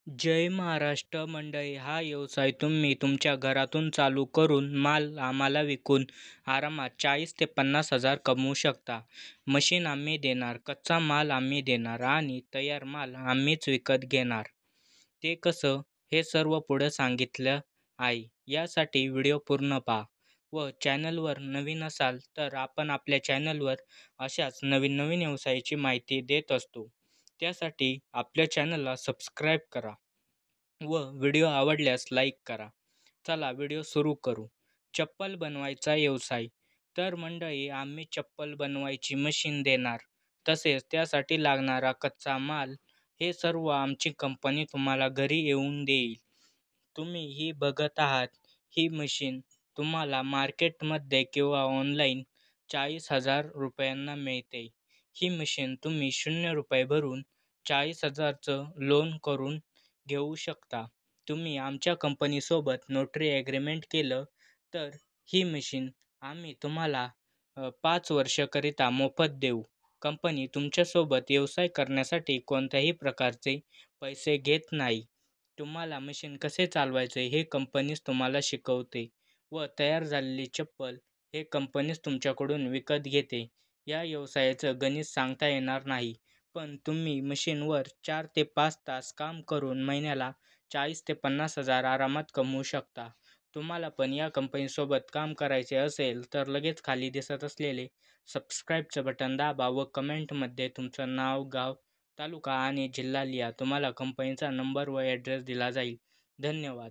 जय महाराष्ट्र मंडळी, हा व्यवसाय तुम्ही तुमच्या घरातून चालू करून माल आम्हाला विकून आरामात 40 ते 50 हजार कमवू शकता. मशीन आम्ही देणार, कच्चा माल आम्ही देणार आणि तयार माल आम्हीच विकत घेणार. ते कसं हे सर्व पुढं सांगितलं आहे. यासाठी व्हिडिओ पूर्ण पहा व चॅनलवर नवीन असाल तर आपण आपल्या चॅनलवर अशाच नवीन नवीन व्यवसायाची माहिती देत असतो. त्यासाठी आपल्या चॅनलला सबस्क्राईब करा व व्हिडिओ आवडल्यास लाईक करा. चला व्हिडिओ सुरू करू. चप्पल बनवायचा व्यवसाय. तर मंडळी, आम्ही चप्पल बनवायची मशीन देणार, तसेच त्यासाठी लागणारा कच्चा माल हे सर्व आमची कंपनी तुम्हाला घरी येऊन देईल. तुम्ही ही बघत आहात ही मशीन तुम्हाला मार्केटमध्ये किंवा ऑनलाईन 40,000 रुपयांना मिळते. ही मशीन तुम्ही 0 रुपये भरून 40,000चं लोन करून घेऊ शकता. तुम्ही आमच्या कंपनीसोबत नोटरी ॲग्रीमेंट केलं तर ही मशीन आम्ही तुम्हाला 5 वर्षाकरिता मोफत देऊ. कंपनी तुमच्यासोबत व्यवसाय करण्यासाठी कोणत्याही प्रकारचे पैसे घेत नाही. तुम्हाला मशीन कसे चालवायचे हे कंपनीच तुम्हाला शिकवते व तयार झालेली चप्पल हे कंपनीच तुमच्याकडून विकत घेते. या व्यवसायाचं गणित सांगता येणार नाही, पण तुम्ही मशीनवर 4 ते 5 तास काम करून महिन्याला 40 ते 50 हजार आरामात कमवू शकता. तुम्हाला पण या कंपनीसोबत काम करायचे असेल तर लगेच खाली दिसत असलेले सबस्क्राईबचं बटन दाबा व कमेंटमध्ये तुमचं नाव, गाव, तालुका आणि जिल्हा लिहा. तुम्हाला कंपनीचा नंबर व ॲड्रेस दिला जाईल. धन्यवाद.